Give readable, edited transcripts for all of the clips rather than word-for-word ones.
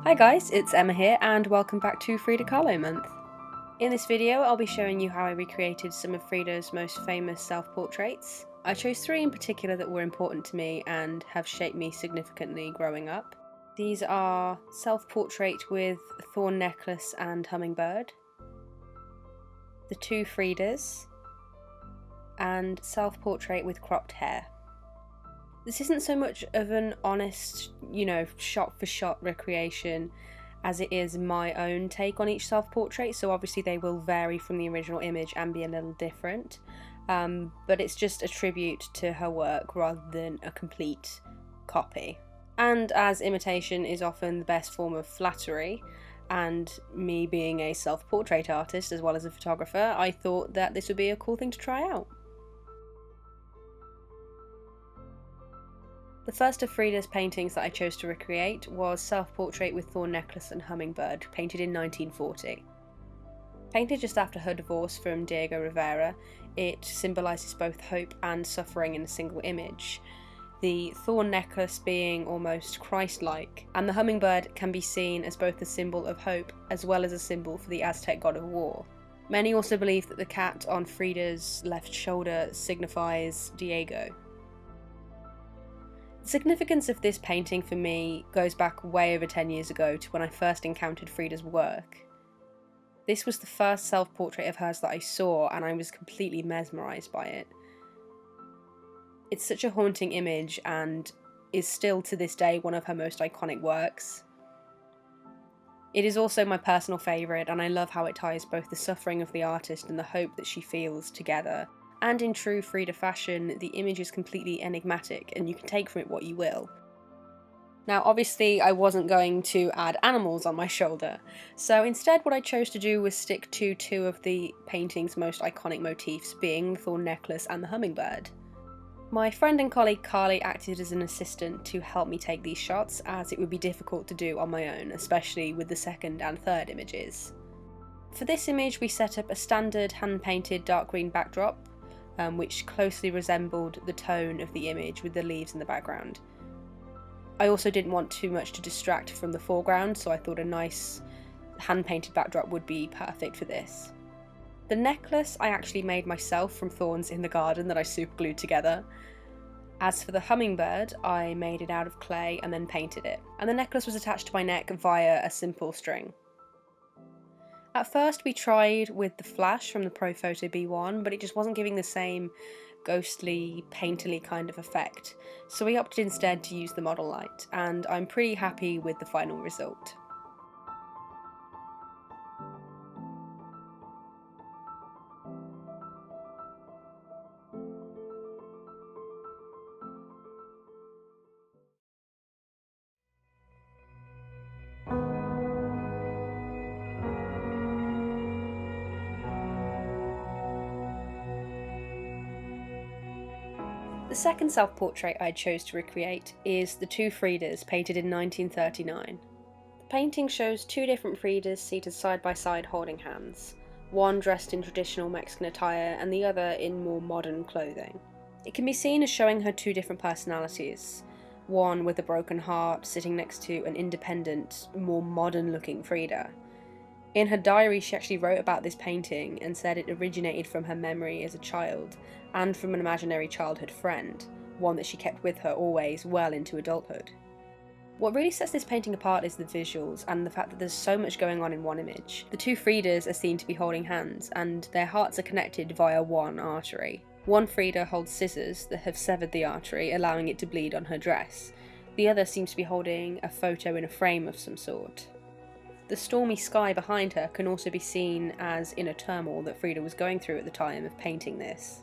Hi guys, it's Emma here and welcome back to Frida Kahlo month. In this video I'll be showing you how I recreated some of Frida's most famous self-portraits. I chose three in particular that were important to me and have shaped me significantly growing up. These are self-portrait with thorn necklace and hummingbird, the two Fridas, and self-portrait with cropped hair. This isn't so much of an honest, shot-for-shot recreation as it is my own take on each self-portrait, so obviously they will vary from the original image and be a little different, but it's just a tribute to her work rather than a complete copy. And as imitation is often the best form of flattery, and me being a self-portrait artist as well as a photographer, I thought that this would be a cool thing to try out. The first of Frida's paintings that I chose to recreate was Self-Portrait with Thorn Necklace and Hummingbird, painted in 1940. Painted just after her divorce from Diego Rivera, it symbolises both hope and suffering in a single image, the thorn necklace being almost Christ-like, and the hummingbird can be seen as both a symbol of hope as well as a symbol for the Aztec god of war. Many also believe that the cat on Frida's left shoulder signifies Diego. The significance of this painting for me goes back way over 10 years ago to when I first encountered Frida's work. This was the first self-portrait of hers that I saw and I was completely mesmerised by it. It's such a haunting image and is still to this day one of her most iconic works. It is also my personal favourite and I love how it ties both the suffering of the artist and the hope that she feels together. And in true Frida fashion, the image is completely enigmatic and you can take from it what you will. Now obviously I wasn't going to add animals on my shoulder, so instead what I chose to do was stick to two of the painting's most iconic motifs, being the thorn necklace and the hummingbird. My friend and colleague Carly acted as an assistant to help me take these shots, as it would be difficult to do on my own, especially with the second and third images. For this image we set up a standard hand-painted dark green backdrop, which closely resembled the tone of the image with the leaves in the background. I also didn't want too much to distract from the foreground, so I thought a nice hand-painted backdrop would be perfect for this. The necklace I actually made myself from thorns in the garden that I superglued together. As for the hummingbird, I made it out of clay and then painted it, and the necklace was attached to my neck via a simple string. At first we tried with the flash from the Profoto B1, but it just wasn't giving the same ghostly, painterly kind of effect, so we opted instead to use the model light, and I'm pretty happy with the final result. The second self-portrait I chose to recreate is the two Fridas, painted in 1939. The painting shows two different Fridas seated side by side holding hands, one dressed in traditional Mexican attire and the other in more modern clothing. It can be seen as showing her two different personalities, one with a broken heart sitting next to an independent, more modern looking Frida. In her diary she actually wrote about this painting and said it originated from her memory as a child and from an imaginary childhood friend, one that she kept with her always well into adulthood. What really sets this painting apart is the visuals and the fact that there's so much going on in one image. The two Fridas are seen to be holding hands and their hearts are connected via one artery. One Frida holds scissors that have severed the artery, allowing it to bleed on her dress. The other seems to be holding a photo in a frame of some sort. The stormy sky behind her can also be seen as inner turmoil that Frida was going through at the time of painting this.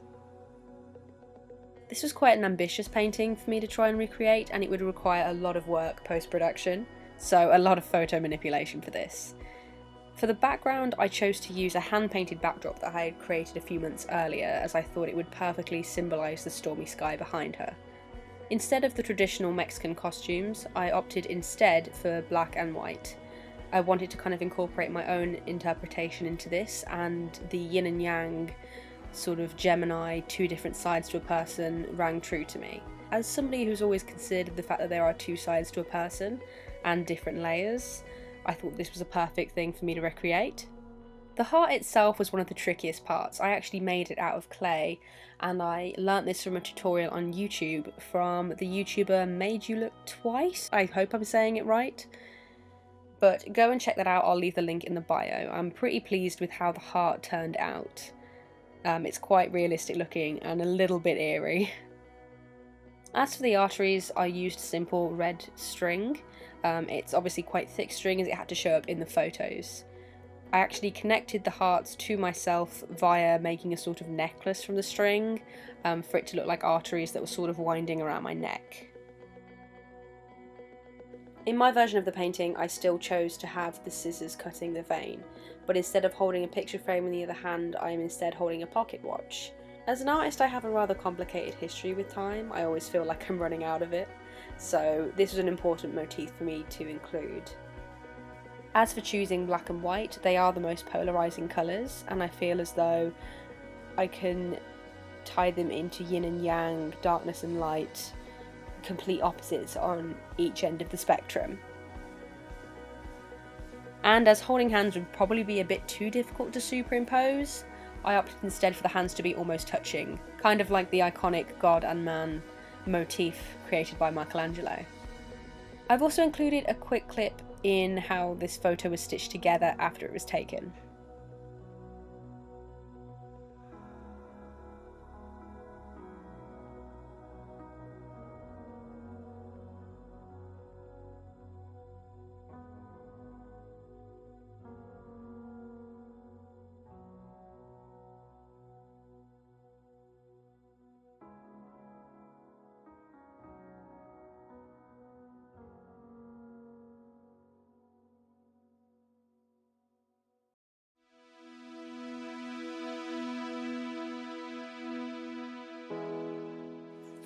This was quite an ambitious painting for me to try and recreate, and it would require a lot of work post-production, so a lot of photo manipulation for this. For the background, I chose to use a hand-painted backdrop that I had created a few months earlier, as I thought it would perfectly symbolise the stormy sky behind her. Instead of the traditional Mexican costumes, I opted instead for black and white. I wanted to kind of incorporate my own interpretation into this, and the yin and yang sort of Gemini, two different sides to a person rang true to me. As somebody who's always considered the fact that there are two sides to a person, and different layers. I thought this was a perfect thing for me to recreate. The heart itself was one of the trickiest parts. I actually made it out of clay, and I learnt this from a tutorial on YouTube from the YouTuber Madeyewlook twice. I hope I'm saying it right. But go and check that out, I'll leave the link in the bio. I'm pretty pleased with how the heart turned out. It's quite realistic looking and a little bit eerie. As for the arteries, I used simple red string. It's obviously quite thick string as it had to show up in the photos. I actually connected the hearts to myself via making a sort of necklace from the string for it to look like arteries that were sort of winding around my neck. In my version of the painting, I still chose to have the scissors cutting the vein, but instead of holding a picture frame in the other hand, I am instead holding a pocket watch. As an artist, I have a rather complicated history with time. I always feel like I'm running out of it, so this was an important motif for me to include. As for choosing black and white, they are the most polarising colours, and I feel as though I can tie them into yin and yang, darkness and light, complete opposites on each end of the spectrum. And as holding hands would probably be a bit too difficult to superimpose, I opted instead for the hands to be almost touching, kind of like the iconic God and Man motif created by Michelangelo. I've also included a quick clip in how this photo was stitched together after it was taken.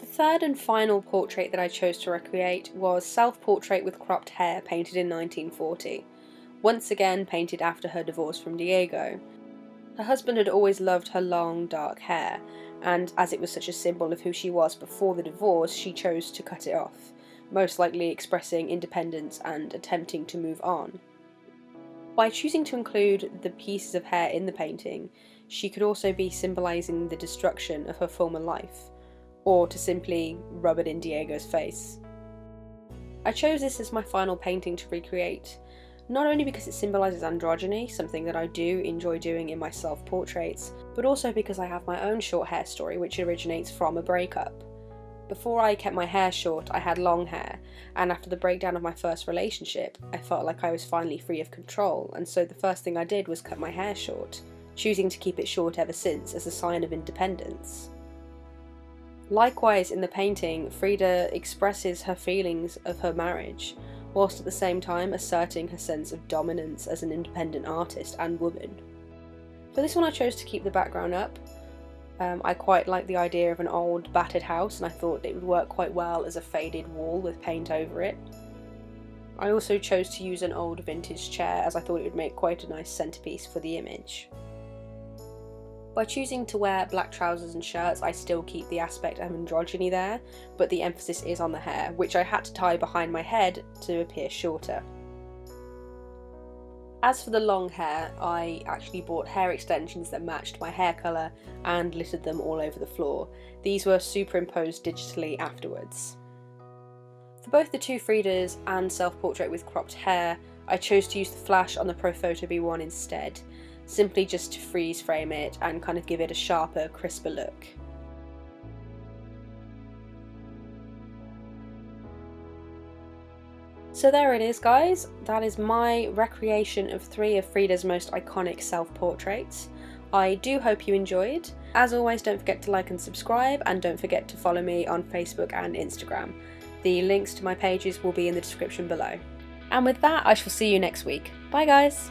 The third and final portrait that I chose to recreate was Self-Portrait with Cropped Hair, painted in 1940. Once again painted after her divorce from Diego. Her husband had always loved her long, dark hair, and as it was such a symbol of who she was before the divorce, she chose to cut it off, most likely expressing independence and attempting to move on. By choosing to include the pieces of hair in the painting, she could also be symbolising the destruction of her former life, or to simply rub it in Diego's face. I chose this as my final painting to recreate, not only because it symbolises androgyny, something that I do enjoy doing in my self-portraits, but also because I have my own short hair story which originates from a breakup. Before I kept my hair short, I had long hair, and after the breakdown of my first relationship, I felt like I was finally free of control, and so the first thing I did was cut my hair short, choosing to keep it short ever since as a sign of independence. Likewise, in the painting, Frida expresses her feelings of her marriage, whilst at the same time asserting her sense of dominance as an independent artist and woman. For this one I chose to keep the background up. I quite like the idea of an old battered house, and I thought it would work quite well as a faded wall with paint over it. I also chose to use an old vintage chair as I thought it would make quite a nice centrepiece for the image. By choosing to wear black trousers and shirts, I still keep the aspect of androgyny there, but the emphasis is on the hair, which I had to tie behind my head to appear shorter. As for the long hair, I actually bought hair extensions that matched my hair colour and littered them all over the floor. These were superimposed digitally afterwards. For both the two Fridas and Self-Portrait with Cropped Hair, I chose to use the flash on the Profoto B1 instead, simply just to freeze frame it and kind of give it a sharper, crisper look. So there it is, guys. That is my recreation of 3 of Frida's most iconic self-portraits. I do hope you enjoyed. As always, don't forget to like and subscribe, and don't forget to follow me on Facebook and Instagram. The links to my pages will be in the description below. And with that, I shall see you next week. Bye guys!